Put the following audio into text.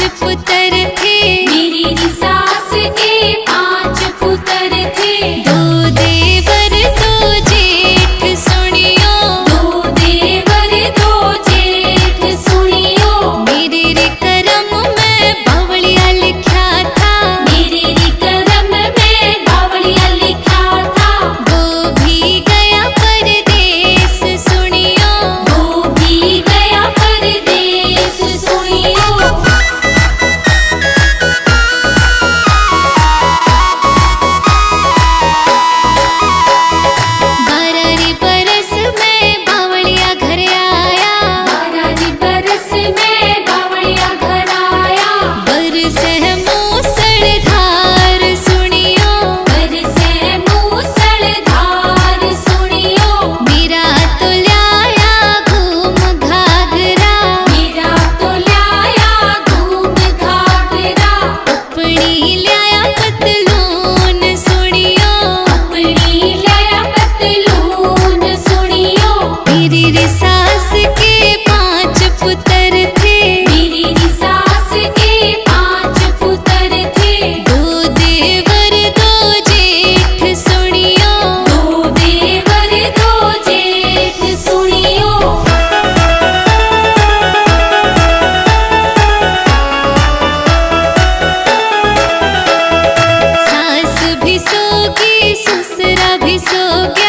पुत्र थे, मेरी सास के 5 पुत्र थे। 2 देवर 2 जेठ सुनियो, 2 देवर 2 जेठ सुनियो। मेरे रे करम में बावलिया लिखा था, मेरे रे करम में बावलिया लिखा था। वो भी गया परदेस सुनियो, वो भी गया परदेस सुनियो। बारह बरस में बावलिया घर आया, 12 बरस में बावलिया घर आया। बरस मूसलाधार सुनियो, बरसे मूसलाधार सुनियो। मेरा तो लाया घूम घाघरा, मेरा तो लाया घूम घाघरा। अपनी लाया पतलून सुनियो, अपनी लाया पतलून सुनियो। मेरी रे सास के 5 पुत्र थे, मेरी सास के 5 पुत्र थे। 2 देवर 2 जेठ सुनियो, 2 देवर 2 जेठ सुनियो। सास भी सोगी ससुरा भी सो गया,